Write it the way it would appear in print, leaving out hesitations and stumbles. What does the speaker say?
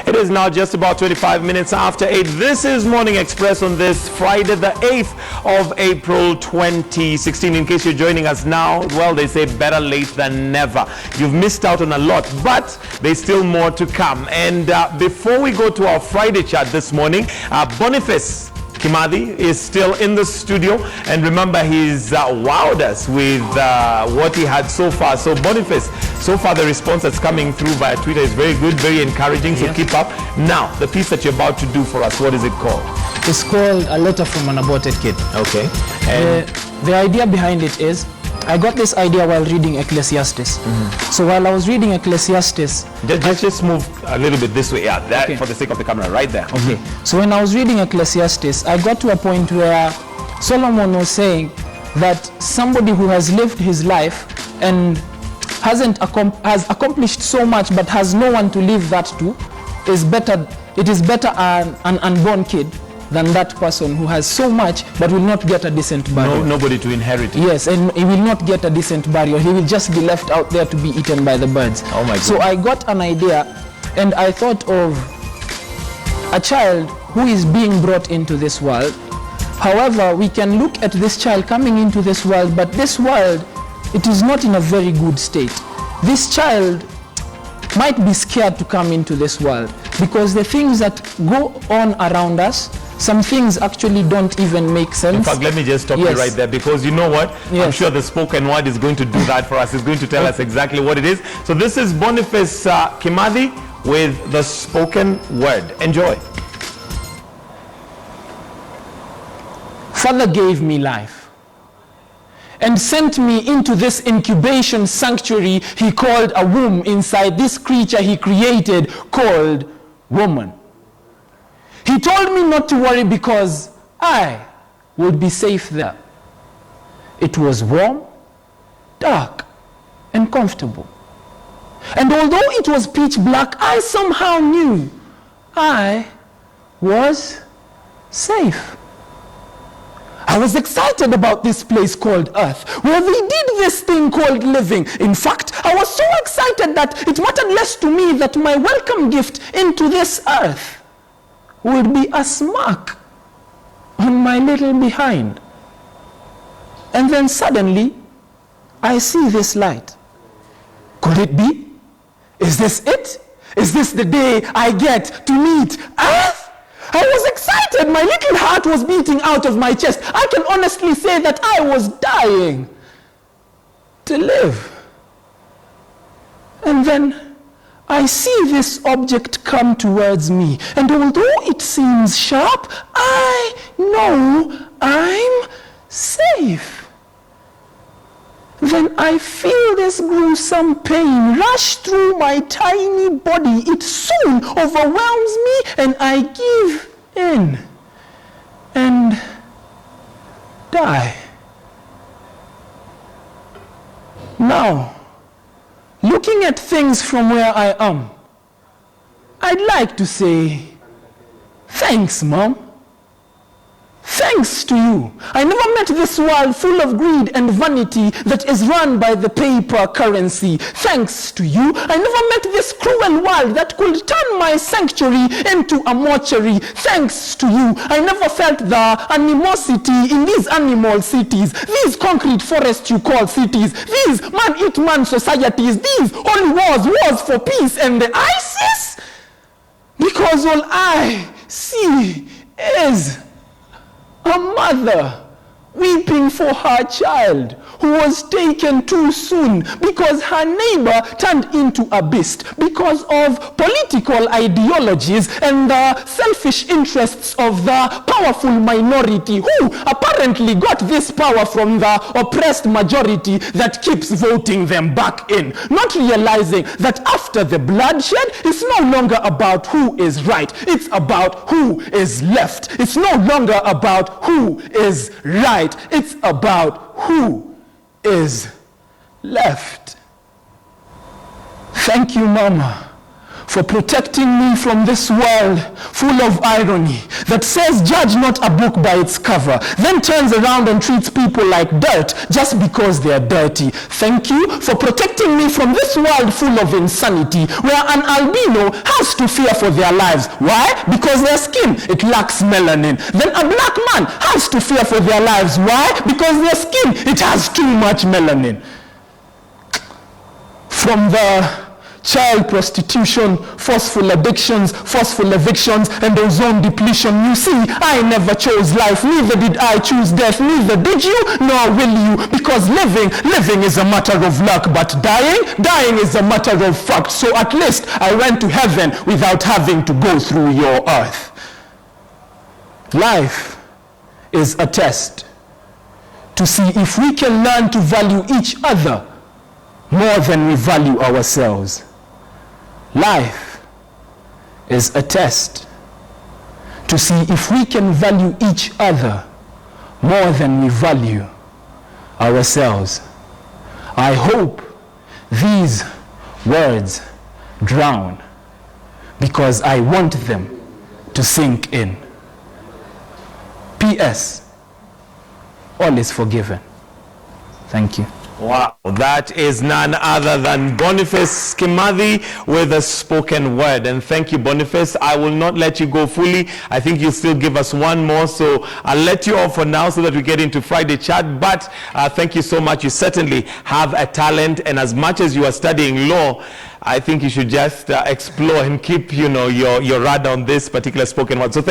It is now just about 25 minutes after 8. This is Morning Express on this Friday, the 8th of April 2016. In case you're joining us now, well, they say better late than never. You've missed out on a lot, but there's still more to come. And before we go to our Friday chat this morning, Boniface Kimathi is still in the studio, and remember, he's wowed us with what he had so far. So Boniface, so far the response that's coming through via Twitter is very good, very encouraging, so keep up. Now, the piece that you're about to do for us, what is it called? It's called A Letter from an Aborted Kid. Okay. And the idea behind it is, I got this idea while reading Ecclesiastes. So while I was reading Ecclesiastes... Just move a little bit this way, that, for the sake of the camera, right there. Okay. So when I was reading Ecclesiastes, I got to a point where Solomon was saying that somebody who has lived his life and has accomplished so much but has no one to leave that to, it is better an unborn kid than that person who has so much but will not get a decent burial. Nobody to inherit it. Yes, and he will not get a decent burial. He will just be left out there to be eaten by the birds. Oh my God. So I got an idea, and I thought of a child who is being brought into this world. However, we can look at this child coming into this world, but this world, it is not in a very good state. This child might be scared to come into this world because the things that go on around us, some things actually don't even make sense. In fact, let me just stop you right there, because you know what? I'm sure the spoken word is going to do that for us. It's going to tell us exactly what it is. So this is Boniface Kimathi with the spoken word. Enjoy. Father gave me life and sent me into this incubation sanctuary he called a womb inside this creature he created called woman. He told me not to worry because I would be safe there. It was warm, dark, and comfortable. And although it was pitch black, I somehow knew I was safe. I was excited about this place called Earth, where they did this thing called living. In fact, I was so excited that it mattered less to me that my welcome gift into this earth would be a smack on my little behind. And then suddenly, I see this light. Could it be? Is this it? Is this the day I get to meet Earth? I was excited. My little heart was beating out of my chest. I can honestly say that I was dying to live. And then I see this object come towards me, and although it seems sharp, I know I'm safe. Then I feel this gruesome pain rush through my tiny body. It soon overwhelms me, and I give in and die. Now, looking at things from where I am, I'd like to say, thanks, Mom. Thanks to you. I never met this world full of greed and vanity that is run by the paper currency. Thanks to you. I never met this cruel world that could turn my sanctuary into a mortuary. Thanks to you. I never felt the animosity in these animal cities, these concrete forests you call cities, these man-eat-man societies, these holy wars for peace and the ISIS. Because all I see is a mother weeping for her child who was taken too soon because her neighbor turned into a beast because of political ideologies and the selfish interests of the powerful minority who apparently got this power from the oppressed majority that keeps voting them back in, not realizing that after the bloodshed, it's no longer about who is right, it's about who is left. It's no longer about who is right, it's about who is left. Thank you, Mama, for protecting me from this world full of irony that says judge not a book by its cover, then turns around and treats people like dirt just because they are dirty. Thank you for protecting me from this world full of insanity where an albino has to fear for their lives. Why? Because their skin, it lacks melanin. Then a black man has to fear for their lives. Why? Because their skin, it has too much melanin. From the child prostitution, forceful addictions, forceful evictions, and ozone depletion. You see, I never chose life, neither did I choose death, neither did you, nor will you, because living is a matter of luck, but dying is a matter of fact. So at least I went to heaven without having to go through your earth. Life is a test to see if we can learn to value each other more than we value ourselves. Life is a test to see if we can value each other more than we value ourselves. I hope these words drown because I want them to sink in. P.S. All is forgiven. Thank you. Wow, that is none other than Boniface Kimathi with a spoken word. And thank you, Boniface. I will not let you go fully. I think you'll still give us one more. So I'll let you off for now so that we get into Friday chat. But thank you so much. You certainly have a talent. And as much as you are studying law, I think you should just explore and keep, your radar on this particular spoken word. So